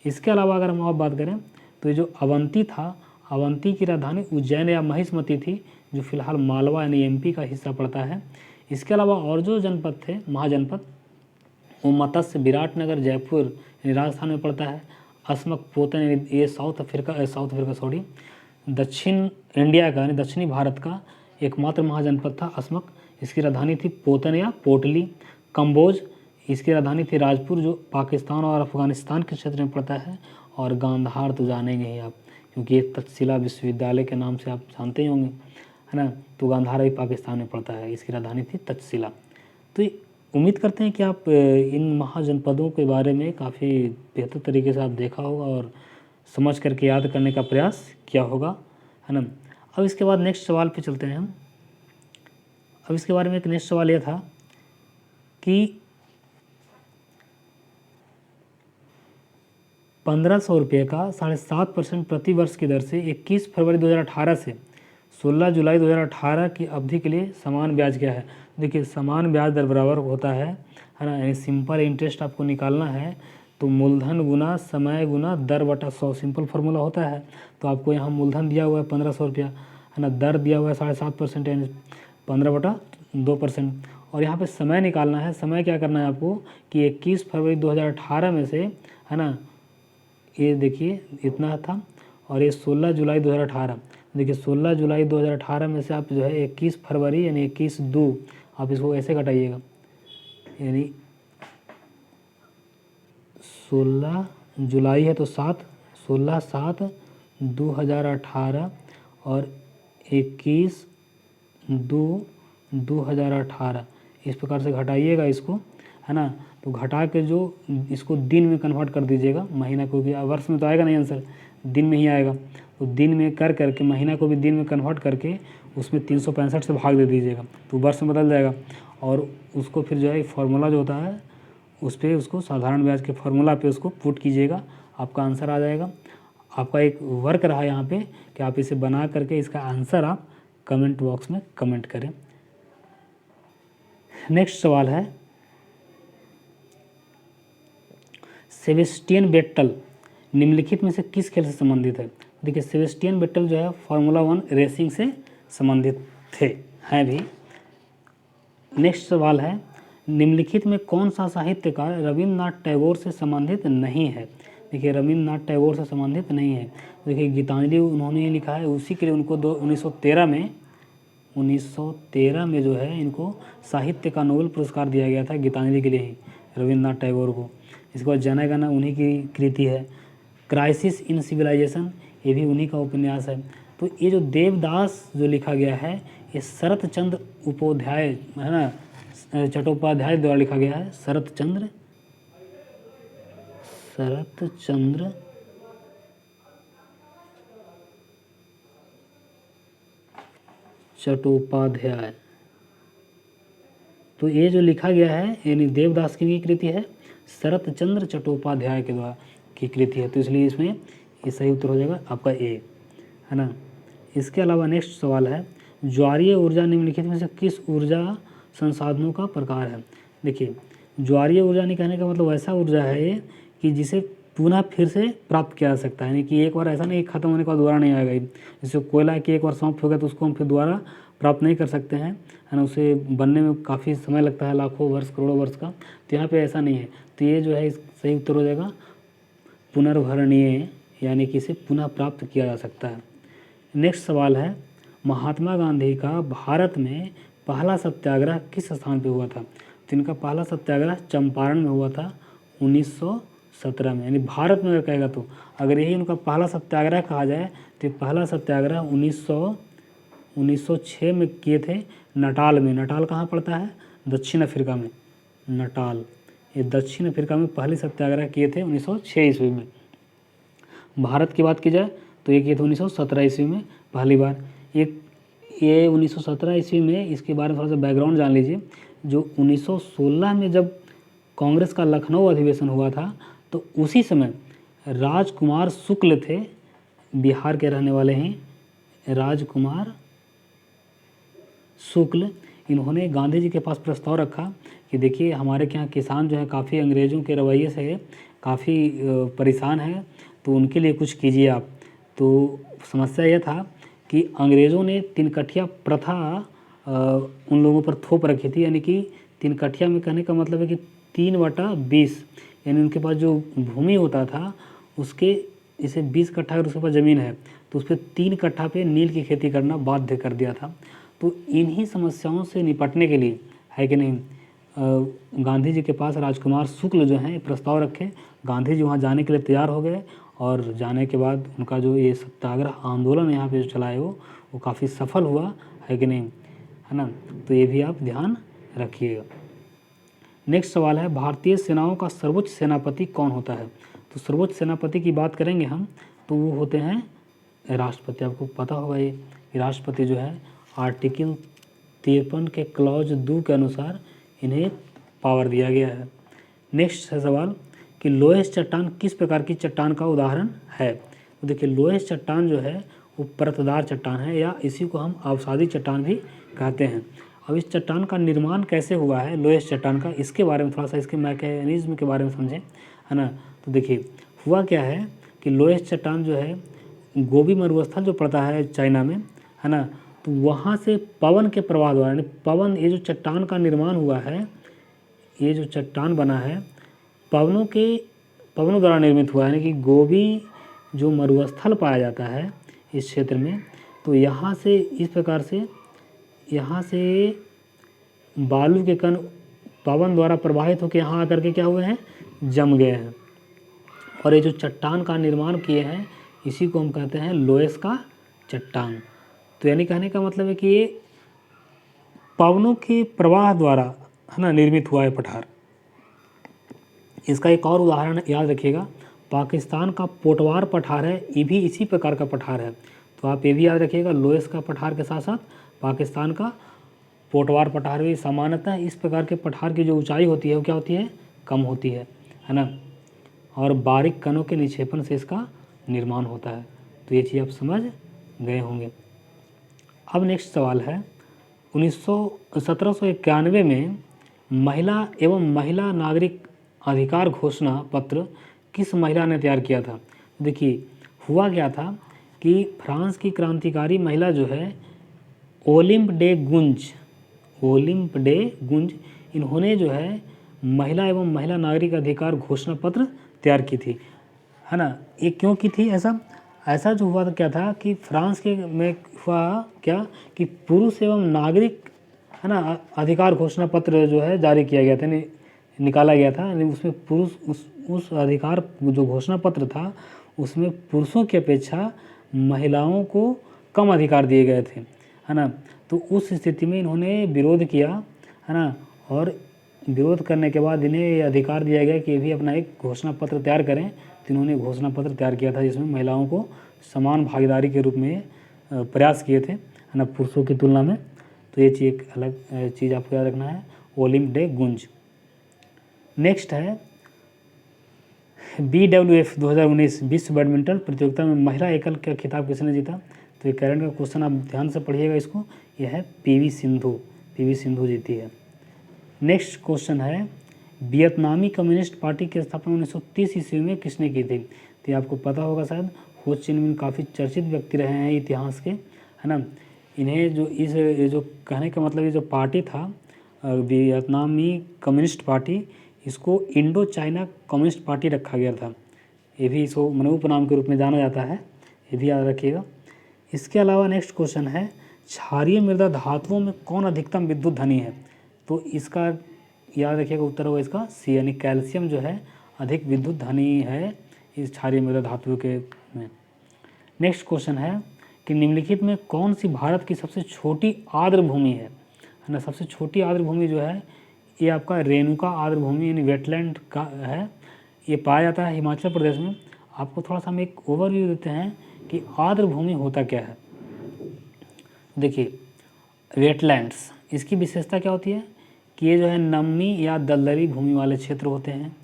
इसके अलावा अगर हम और बात करें तो ये जो अवंती था, अवंती की राजधानी उज्जैन या महिष्मती थी, जो फिलहाल मालवा यानी एमपी का हिस्सा पड़ता है। इसके अलावा और जो जनपद थे महाजनपद, वो मत्स्य, विराटनगर, जयपुर यानी राजस्थान में पड़ता है। अस्मक, पोतन, ये साउथ अफ्रीका सॉरी, दक्षिण इंडिया का यानी दक्षिणी भारत का एकमात्र महाजनपद था अस्मक। इसकी राजधानी थी पोतन या पोटली। कंबोज, इसकी राजधानी थी राजपुर, जो पाकिस्तान और अफगानिस्तान के क्षेत्र में पड़ता है। और गांधार तो जानेंगे ही आप, क्योंकि ये तक्षशिला विश्वविद्यालय के नाम से आप जानते ही होंगे, है ना। तो गांधार भी पाकिस्तान में पड़ता है, इसकी राजधानी थी तक्षशिला। तो उम्मीद करते हैं कि आप इन महाजनपदों के बारे में काफ़ी बेहतर तरीके से आप देखा होगा और समझ करके याद करने का प्रयास किया होगा, है ना। अब इसके बाद नेक्स्ट सवाल पे चलते हैं हम। अब इसके बारे में एक नेक्स्ट सवाल यह था कि 1500 रुपये का 7.5% प्रति वर्ष की दर से 21 फरवरी 2018 से 16 जुलाई 2018 की अवधि के लिए समान ब्याज क्या है। देखिए समान ब्याज दर बराबर होता है ना। यानी सिंपल इंटरेस्ट आपको निकालना है तो मूलधन गुना समय गुना दर बटा 100 सिंपल फार्मूला होता है। तो आपको यहाँ मूलधन दिया हुआ है 1500 रुपया, है ना। दर दिया हुआ है 7.5% यानी 15/2%। और यहाँ पे समय निकालना है। समय क्या करना है आपको कि 21 फरवरी 2018 में से, है ना, ये देखिए इतना था, और ये 16 जुलाई 2018, देखिए 16 जुलाई 2018 में से आप जो है 21 फरवरी यानी 21/2 आप इसको ऐसे घटाइएगा, यानी 16 जुलाई है तो 7, 16/7/2018 और 21/2/2018 इस प्रकार से घटाइएगा इसको, है ना। तो घटा के जो इसको दिन में कन्वर्ट कर दीजिएगा, महीना को भी, वर्ष में तो आएगा नहीं आंसर, दिन में ही आएगा। तो दिन में कर करके महीना को भी दिन में कन्वर्ट करके उसमें 365 से भाग दे दीजिएगा, तो वर्ष में बदल जाएगा। और उसको फिर जो है फार्मूला जो होता है उस पर उसको साधारण ब्याज के फार्मूला पे उसको पुट कीजिएगा, आपका आंसर आ जाएगा। आपका एक वर्क रहा यहाँ पे कि आप इसे बना करके इसका आंसर आप कमेंट बॉक्स में कमेंट करें। नेक्स्ट सवाल है, सेबेस्टियन बेटल निम्नलिखित में से किस खेल से संबंधित है? देखिए सेबेस्टियन बेटल जो है फार्मूला 1 रेसिंग से संबंधित हैं भी। नेक्स्ट सवाल है, निम्नलिखित में कौन सा साहित्यकार रविन्द्रनाथ टैगोर से संबंधित नहीं है? देखिए रविन्द्रनाथ टैगोर से संबंधित नहीं है। देखिए गीतांजलि उन्होंने लिखा है, उसी के लिए उनको 1913 में जो है इनको साहित्य का नोबेल पुरस्कार दिया गया था, गीतांजलि के लिए ही रविन्द्रनाथ टैगोर को। इसके बाद जन गण उन्हीं की कृति है। क्राइसिस इन सिविलाइजेशन ये भी उन्हीं का उपन्यास है। तो ये जो देवदास जो लिखा गया है ये शरत चंद्र उपाध्याय है ना, चट्टोपाध्याय द्वारा लिखा गया है। शरत चंद्र चट्टोपाध्याय। तो ये जो लिखा गया है यानी देवदास की कृति है, शरत चंद्र चट्टोपाध्याय के द्वारा की कृति है। तो इसलिए इसमें ये सही उत्तर हो जाएगा आपका ए, है ना। इसके अलावा नेक्स्ट सवाल है, ज्वारीय ऊर्जा निम्नलिखित में से किस ऊर्जा संसाधनों का प्रकार है? देखिए ज्वारीय ऊर्जा नहीं कहने का मतलब ऐसा ऊर्जा है ये कि जिसे पुनः फिर से प्राप्त किया जा सकता है, यानी कि एक बार ऐसा नहीं खत्म होने के बाद दोबारा नहीं आएगा। जैसे कोयला है कि एक बार समाप्त हो गया तो उसको हम फिर दोबारा प्राप्त नहीं कर सकते हैं, है ना। उसे बनने में काफ़ी समय लगता है, लाखों वर्ष करोड़ों वर्ष का। तो यहाँ पे ऐसा नहीं है। तो ये जो है सही उत्तर हो जाएगा पुनर्भरणीय, यानी कि इसे पुनः प्राप्त किया जा सकता है। नेक्स्ट सवाल है, महात्मा गांधी का भारत में पहला सत्याग्रह किस स्थान पे हुआ था? तो इनका पहला सत्याग्रह चंपारण में हुआ था 1917 में, यानी भारत में अगर कहेगा तो अगर यही उनका पहला सत्याग्रह कहा जाए तो पहला सत्याग्रह 1906 में किए थे नटाल में। नटाल कहाँ पड़ता है? दक्षिण अफ्रीका में। नटाल ये दक्षिण अफ्रीका में पहले सत्याग्रह किए थे 1906 ईस्वी में। भारत की बात की जाए तो ये किए थे 1917 ईस्वी में पहली बार। ये 1917 ईस्वी में, इसके बारे में थोड़ा सा बैकग्राउंड जान लीजिए। जो 1916 में जब कांग्रेस का लखनऊ अधिवेशन हुआ था तो उसी समय राजकुमार शुक्ल थे, बिहार के रहने वाले हैं राजकुमार शुक्ल। इन्होंने गांधी जी के पास प्रस्ताव रखा कि देखिए हमारे यहाँ किसान जो है काफ़ी अंग्रेज़ों के रवैये से काफ़ी परेशान है, तो उनके लिए कुछ कीजिए आप। तो समस्या यह था कि अंग्रेज़ों ने तिनकठिया प्रथा उन लोगों पर थोप रखी थी, यानी कि तिनकठिया में कहने का मतलब है कि 3/20, यानी उनके पास जो भूमि होता था उसके इसे 20 कट्ठा अगर उसके पास ज़मीन है तो उस पर 3 कट्ठा पे नील की खेती करना बाध्य कर दिया था। तो इन्हीं समस्याओं से निपटने के लिए है कि नहीं गांधी जी के पास राजकुमार शुक्ल जो हैं प्रस्ताव रखे। गांधी जी वहाँ जाने के लिए तैयार हो गए और जाने के बाद उनका जो ये सत्याग्रह आंदोलन यहाँ पे जो चला है वो काफ़ी सफल हुआ, है कि नहीं, है ना। तो ये भी आप ध्यान रखिएगा। नेक्स्ट सवाल है, भारतीय सेनाओं का सर्वोच्च सेनापति कौन होता है? तो सर्वोच्च सेनापति की बात करेंगे हम तो वो होते हैं राष्ट्रपति। आपको पता होगा ये राष्ट्रपति जो है आर्टिकल 53 के क्लॉज 2 के अनुसार इन्हें पावर दिया गया है। नेक्स्ट है सवाल कि लोहेश चट्टान किस प्रकार की चट्टान का उदाहरण है? तो देखिए लोहेश चट्टान जो है वो परतदार चट्टान है, या इसी को हम अवसादी चट्टान भी कहते हैं। अब इस चट्टान का निर्माण कैसे हुआ है लोहेश चट्टान का, इसके बारे में थोड़ा सा, इसके मैकेनिज्म के बारे में समझें, है ना। तो देखिए हुआ क्या है कि लोहेश चट्टान जो है गोबी मरुस्थल जो पड़ता है चाइना में, है ना, तो वहाँ से पवन के प्रवाह द्वारा, यानी पवन, ये जो चट्टान का निर्माण हुआ है, ये जो चट्टान बना है पवनों द्वारा निर्मित हुआ है। यानी कि गोबी जो मरुस्थल पाया जाता है इस क्षेत्र में, तो यहाँ से इस प्रकार से यहाँ से बालू के कण पवन द्वारा प्रवाहित होकर यहाँ आकर के क्या हुए हैं, जम गए हैं। और ये जो चट्टान का निर्माण किए हैं इसी को हम कहते हैं लोहेश का चट्टान। तो यानी कहने का मतलब है कि ये पवनों के प्रवाह द्वारा, है ना, निर्मित हुआ है पठार। इसका एक और उदाहरण याद रखिएगा, पाकिस्तान का पोटवार पठार है, ये भी इसी प्रकार का पठार है। तो आप ये भी याद रखिएगा, लोहेश का पठार के साथ साथ पाकिस्तान का पोटवार पठार भी। सामान्यतः इस प्रकार के पठार की जो ऊंचाई होती है वो क्या होती है, कम होती है ना, और बारीक कणों के निक्षेपण से इसका निर्माण होता है। तो ये चीज़ आप समझ गए होंगे। अब नेक्स्ट सवाल है 1791 में महिला एवं महिला नागरिक अधिकार घोषणा पत्र किस महिला ने तैयार किया था? देखिए हुआ क्या था कि फ्रांस की क्रांतिकारी महिला जो है ओलिम्प डे गुंज इन्होंने जो है महिला एवं महिला नागरिक अधिकार घोषणा पत्र तैयार की थी, है ना। ये क्यों की थी? ऐसा जो हुआ तो क्या था कि फ्रांस के में हुआ क्या कि पुरुष एवं नागरिक, है ना, अधिकार घोषणा पत्र जो है जारी किया गया था, निकाला गया था। उसमें पुरुष उस अधिकार जो घोषणा पत्र था उसमें पुरुषों की अपेक्षा महिलाओं को कम अधिकार दिए गए थे, है ना। तो उस स्थिति में इन्होंने विरोध किया, है ना, और विरोध करने के बाद इन्हें ये अधिकार दिया गया कि ये भी अपना एक घोषणा पत्र तैयार करें। तो इन्होंने घोषणा पत्र तैयार किया था जिसमें महिलाओं को समान भागीदारी के रूप में प्रयास किए थे, है ना, पुरुषों की तुलना में। तो ये चीज़ एक अलग चीज़ आपको याद रखना है, ओलिम्प डे गुंज। नेक्स्ट है BWF 2019 विश्व बैडमिंटन प्रतियोगिता में महिला एकल का खिताब किसने जीता? तो ये करंट का क्वेश्चन आप ध्यान से पढ़िएगा इसको। यह है PV सिंधु जीती है। नेक्स्ट क्वेश्चन है वियतनामी कम्युनिस्ट पार्टी की स्थापना 1930 ईस्वी में किसने की थी? तो ये आपको पता होगा शायद, हो ची मिन काफ़ी चर्चित व्यक्ति रहे हैं इतिहास के, है ना। इन्हें जो ये जो कहने का मतलब ये जो पार्टी था वियतनामी कम्युनिस्ट पार्टी, इसको इंडो चाइना कम्युनिस्ट पार्टी रखा गया था। ये भी इसको उपनाम के रूप में जाना जाता है, ये भी याद रखिएगा। इसके अलावा नेक्स्ट क्वेश्चन है क्षारीय मृदा धातुओं में कौन अधिकतम विद्युत धनी है? तो इसका याद रखिएगा उत्तर होगा इसका C, यानी कैल्शियम जो है अधिक विद्युत धनी है इस क्षारीय मृदा धातुओं के में। नेक्स्ट क्वेश्चन है कि निम्नलिखित में कौन सी भारत की सबसे छोटी आर्द्र भूमि है ना। सबसे छोटी आर्द्र भूमि जो है ये आपका रेणुका आर्द्र भूमि यानी वेटलैंड का है। ये पाया जाता है हिमाचल प्रदेश में। आपको थोड़ा सा हम एक ओवरव्यू देते हैं कि आर्द्र भूमि होता क्या है। देखिए वेटलैंड्स, इसकी विशेषता क्या होती है कि ये जो है नमी या दलदली भूमि वाले क्षेत्र होते हैं।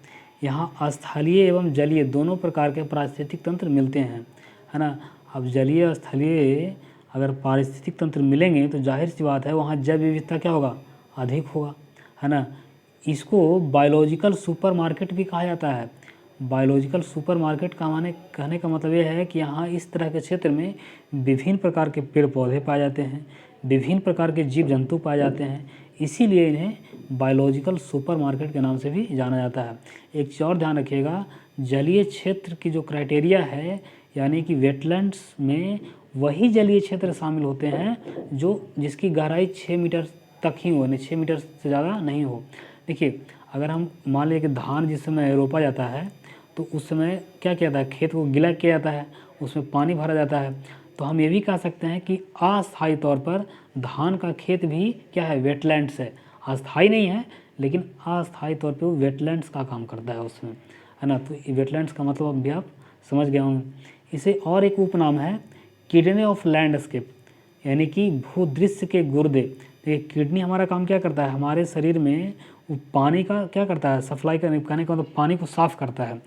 यहाँ स्थलीय एवं जलीय दोनों प्रकार के पारिस्थितिक तंत्र मिलते हैं, है ना। अब जलीय और स्थलीय अगर पारिस्थितिक तंत्र मिलेंगे तो जाहिर सी बात है वहाँ जैव विविधता क्या होगा, अधिक होगा, है ना। इसको बायोलॉजिकल सुपरमार्केट भी कहा जाता है। बायोलॉजिकल सुपरमार्केट का कहने का मतलब ये है कि यहाँ इस तरह के क्षेत्र में विभिन्न प्रकार के पेड़ पौधे पाए जाते हैं, विभिन्न प्रकार के जीव जंतु पाए जाते हैं, इसीलिए इन्हें बायोलॉजिकल सुपरमार्केट के नाम से भी जाना जाता है। एक चीज़ और ध्यान रखिएगा, जलीय क्षेत्र की जो क्राइटेरिया है यानी कि वेटलैंड्स में वही जलीय क्षेत्र शामिल होते हैं जिसकी गहराई 6 मीटर तक ही हो, यानी 6 मीटर से ज़्यादा नहीं हो। देखिए अगर हम मान लें कि धान जिस समय रोपा जाता है तो उस समय क्या किया जाता है, खेत को गीला किया जाता है, उसमें पानी भरा जाता है। तो हम ये भी कह सकते हैं कि अस्थायी तौर पर धान का खेत भी क्या है, वेटलैंड्स है। अस्थायी नहीं है लेकिन अस्थायी तौर पे वो वेटलैंड्स का काम करता है उसमें, है ना। तो वेटलैंड्स का मतलब भी आप समझ गए होंगे। इसे और एक उपनाम है किडनी ऑफ लैंडस्केप, यानी कि भूदृश्य के गुर्दे। देखिए किडनी हमारा काम क्या करता है, हमारे शरीर में वो पानी का क्या करता है, सप्लाई करने का मतलब पानी को साफ़ करता है।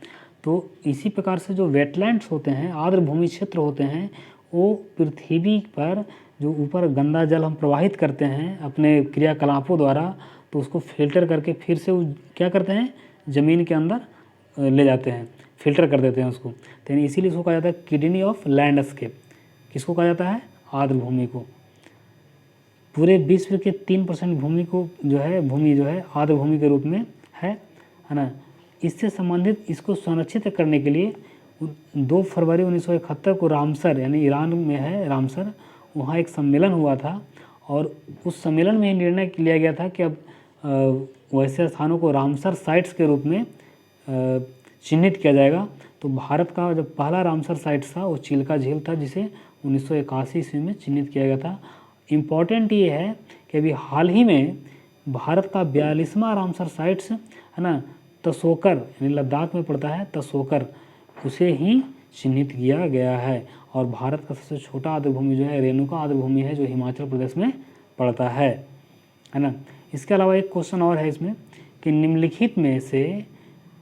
तो इसी प्रकार से जो वेटलैंड्स होते हैं, आर्द्र भूमि क्षेत्र होते हैं, वो पृथ्वी पर जो ऊपर गंदा जल हम प्रवाहित करते हैं अपने क्रियाकलापों द्वारा, तो उसको फिल्टर करके फिर से वो क्या करते हैं, ज़मीन के अंदर ले जाते हैं, फिल्टर कर देते हैं उसको। तो इसीलिए इसको कहा जाता है किडनी ऑफ लैंडस्केप। किसको कहा जाता है, आर्द्र भूमि को। पूरे विश्व के 3% भूमि जो है आर्द्र भूमि के रूप में है ना। इससे संबंधित इसको संरक्षित करने के लिए 2 फरवरी 1971 को रामसर, यानी ईरान में है रामसर, वहाँ एक सम्मेलन हुआ था और उस सम्मेलन में निर्णय लिया गया था कि अब वैसे स्थानों को रामसर साइट्स के रूप में चिन्हित किया जाएगा। तो भारत का जो पहला रामसर साइट था वो चिल्का झील था, जिसे 1981 ईस्वी में चिन्हित किया गया था। इम्पॉर्टेंट ये है कि अभी हाल ही में भारत का 42वां रामसर साइट्स, है ना, तसोकर यानी लद्दाख में पड़ता है, तसोकर, उसे ही चिन्हित किया गया है। और भारत का सबसे छोटा आर्द्र भूमि जो है रेणुका आर्द्र भूमि है, जो हिमाचल प्रदेश में पड़ता है ना। इसके अलावा एक क्वेश्चन और है इसमें कि निम्नलिखित में से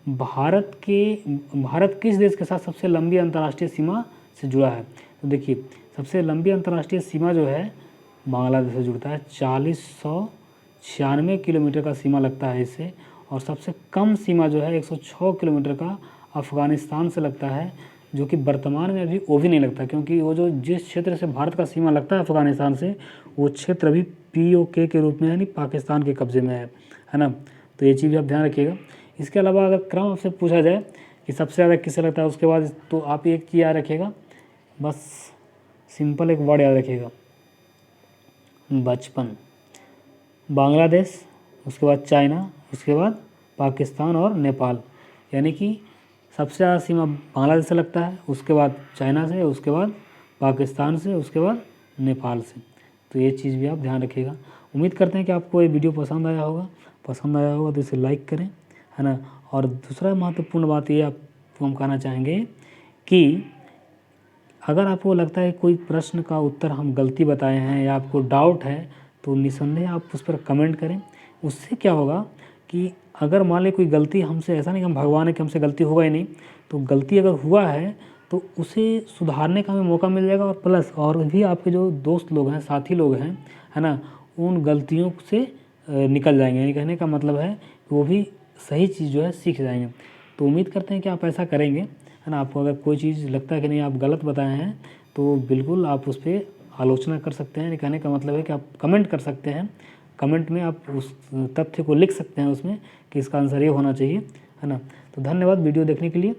भारत किस देश के साथ सबसे लंबी अंतर्राष्ट्रीय सीमा से जुड़ा है। तो देखिए, सबसे लंबी अंतर्राष्ट्रीय सीमा जो है बांग्लादेश से जुड़ता है, 4096 किलोमीटर का सीमा लगता है इससे। और सबसे कम सीमा जो है 106 किलोमीटर का अफ़गानिस्तान से लगता है, जो कि वर्तमान में अभी वो भी नहीं लगता, क्योंकि वो जो जिस क्षेत्र से भारत का सीमा लगता है अफ़गानिस्तान से, वो क्षेत्र अभी POK के रूप में यानी पाकिस्तान के कब्ज़े में है ना। तो ये चीज़ भी आप ध्यान रखिएगा। इसके अलावा अगर क्रम आपसे पूछा जाए कि सबसे ज़्यादा किससे लगता है उसके बाद, तो आप एक चीज़ याद रखिएगा, बस सिंपल एक वर्ड याद रखिएगा, बचपन। बांग्लादेश, उसके बाद चाइना, उसके बाद पाकिस्तान और नेपाल, यानी कि सबसे ज़्यादा सीमा बांग्लादेश से लगता है, उसके बाद चाइना से, उसके बाद पाकिस्तान से, उसके बाद नेपाल से। तो ये चीज़ भी आप ध्यान रखिएगा। उम्मीद करते हैं कि आपको ये वीडियो पसंद आया होगा तो इसे लाइक करें, है ना। और दूसरा महत्वपूर्ण बात ये आपको हम कहना चाहेंगे कि अगर आपको लगता है कोई प्रश्न का उत्तर हम गलती बताए हैं या आपको डाउट है, तो निस्संदेह आप उस पर कमेंट करें। उससे क्या होगा कि अगर मान लें कोई गलती हमसे, ऐसा नहीं कि हम भगवान है कि हमसे गलती होगा ही नहीं, तो गलती अगर हुआ है तो उसे सुधारने का हमें मौका मिल जाएगा। और प्लस और भी आपके जो दोस्त लोग हैं, साथी लोग हैं, है ना, उन गलतियों से निकल जाएंगे। यानी कहने का मतलब है कि वो भी सही चीज़ जो है सीख जाएंगे। तो उम्मीद करते हैं कि आप ऐसा करेंगे, है ना। आपको अगर कोई चीज़ लगता है कि नहीं आप गलत बताए हैं, तो बिल्कुल आप उस पर आलोचना कर सकते हैं। कहने का मतलब है कि आप कमेंट कर सकते हैं। कमेंट में आप उस तथ्य को लिख सकते हैं उसमें कि इसका आंसर ये होना चाहिए, है ना। तो धन्यवाद वीडियो देखने के लिए।